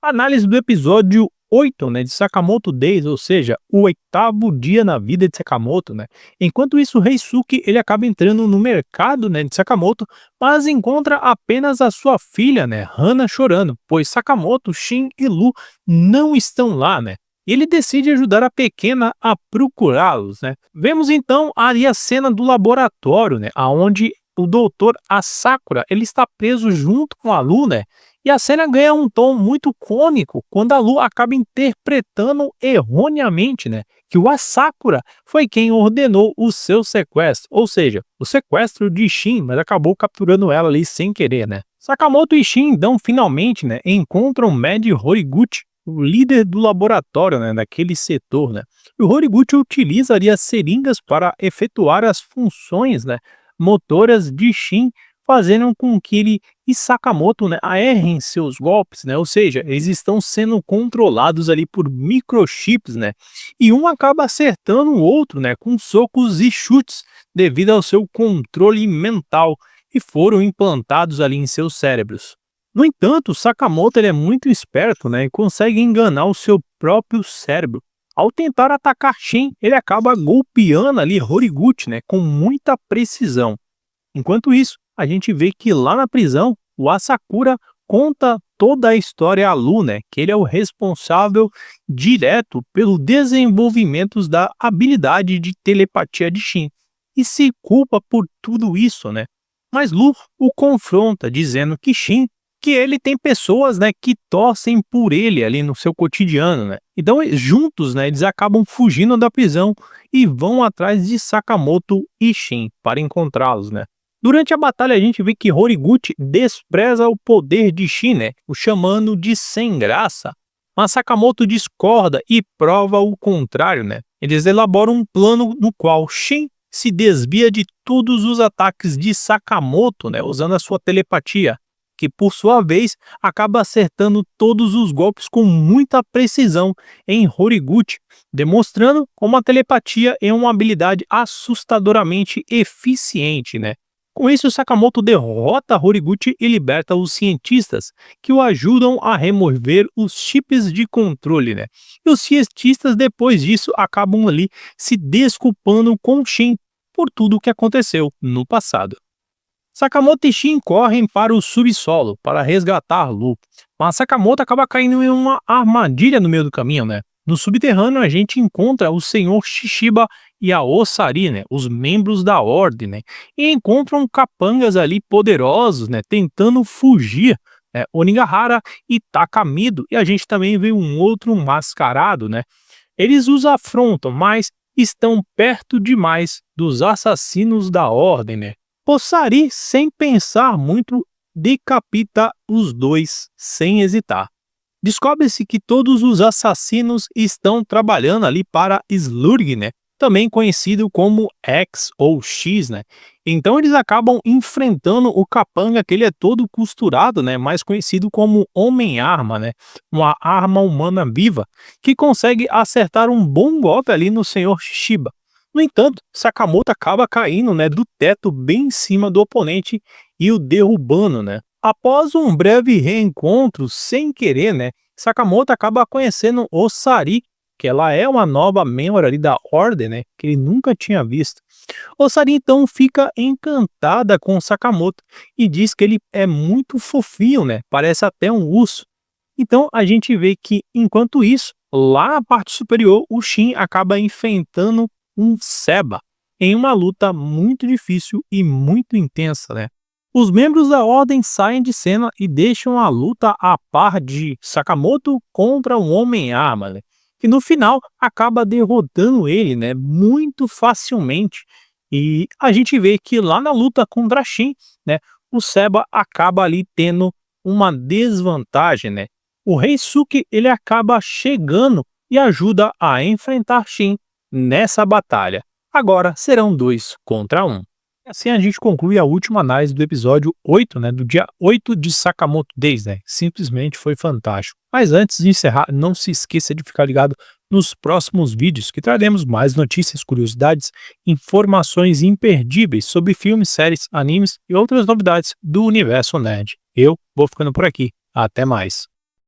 Análise do episódio 8, né, de Sakamoto Days, ou seja, o oitavo dia na vida de Sakamoto, né? Enquanto isso, Reisuke, ele acaba entrando no mercado, né, de Sakamoto, mas encontra apenas a sua filha, né, Hana, chorando, pois Sakamoto, Shin e Lu não estão lá, né? E ele decide ajudar a pequena a procurá-los, né? Vemos então ali a cena do laboratório, né, aonde o doutor Asakura, ele está preso junto com a Lu, né? E a cena ganha um tom muito cômico quando a Lu acaba interpretando erroneamente, né, que o Asakura foi quem ordenou o seu sequestro, ou seja, o sequestro de Shin, mas acabou capturando ela ali sem querer, né. Sakamoto e Shin então finalmente, né, encontram Mad Horiguchi, o líder do laboratório, né, daquele setor, né. O Horiguchi utilizaria seringas para efetuar as funções, né, motoras de Shin, fazendo com que ele e Sakamoto, né, errem seus golpes, né? Ou seja, eles estão sendo controlados ali por microchips, né? E um acaba acertando o outro, né, com socos e chutes devido ao seu controle mental e foram implantados ali em seus cérebros. No entanto, Sakamoto ele é muito esperto, né, e consegue enganar o seu próprio cérebro. Ao tentar atacar Shin, ele acaba golpeando ali Horiguchi, né, com muita precisão. Enquanto isso, a gente vê que lá na prisão, o Asakura conta toda a história a Lu, né? Que ele é o responsável direto pelo desenvolvimento da habilidade de telepatia de Shin. E se culpa por tudo isso, né? Mas Lu o confronta, dizendo que Shin, que ele tem pessoas, né, que torcem por ele ali no seu cotidiano, né? Então, juntos, né, eles acabam fugindo da prisão e vão atrás de Sakamoto e Shin para encontrá-los, né? Durante a batalha, a gente vê que Horiguchi despreza o poder de Shin, né, o chamando de sem graça. Mas Sakamoto discorda e prova o contrário, né? Eles elaboram um plano no qual Shin se desvia de todos os ataques de Sakamoto, né, usando a sua telepatia, que por sua vez acaba acertando todos os golpes com muita precisão em Horiguchi, demonstrando como a telepatia é uma habilidade assustadoramente eficiente, né? Com isso, Sakamoto derrota Horiguchi e liberta os cientistas, que o ajudam a remover os chips de controle, né? E os cientistas, depois disso, acabam ali se desculpando com Shin por tudo o que aconteceu no passado. Sakamoto e Shin correm para o subsolo para resgatar Lu, mas Sakamoto acaba caindo em uma armadilha no meio do caminho, né? No subterrâneo a gente encontra o Senhor Shishiba e a Osari, né? Os membros da ordem, né? E encontram capangas ali poderosos, né? Tentando fugir, né? Onigahara e Takamido, e a gente também vê um outro mascarado, né? Eles os afrontam, mas estão perto demais dos assassinos da ordem, né? Osari, sem pensar muito, decapita os dois sem hesitar. Descobre-se que todos os assassinos estão trabalhando ali para Slurg, né? Também conhecido como X ou X, né? Então eles acabam enfrentando o capanga, que ele é todo costurado, né? Mais conhecido como Homem-Arma, né? Uma arma humana viva que consegue acertar um bom golpe ali no Senhor Shiba. No entanto, Sakamoto acaba caindo, né, do teto bem em cima do oponente e o derrubando, né? Após um breve reencontro sem querer, né, Sakamoto acaba conhecendo Osari, que ela é uma nova membro ali da ordem, né, que ele nunca tinha visto. Osari então fica encantada com Sakamoto e diz que ele é muito fofinho, né, parece até um urso. Então a gente vê que, enquanto isso, lá na parte superior, o Shin acaba enfrentando um Seba em uma luta muito difícil e muito intensa, né? Os membros da ordem saem de cena e deixam a luta a par de Sakamoto contra o Homem-Arma, né? Que no final acaba derrotando ele, né, muito facilmente. E a gente vê que lá na luta contra Shin, né, o Seba acaba ali tendo uma desvantagem, né? O Reisuke ele acaba chegando e ajuda a enfrentar Shin nessa batalha. Agora serão 2 contra 1. Assim a gente conclui a última análise do episódio 8, né, do dia 8 de Sakamoto Days, né? Simplesmente foi fantástico. Mas antes de encerrar, não se esqueça de ficar ligado nos próximos vídeos, que traremos mais notícias, curiosidades, informações imperdíveis sobre filmes, séries, animes e outras novidades do universo nerd. Eu vou ficando por aqui. Até mais.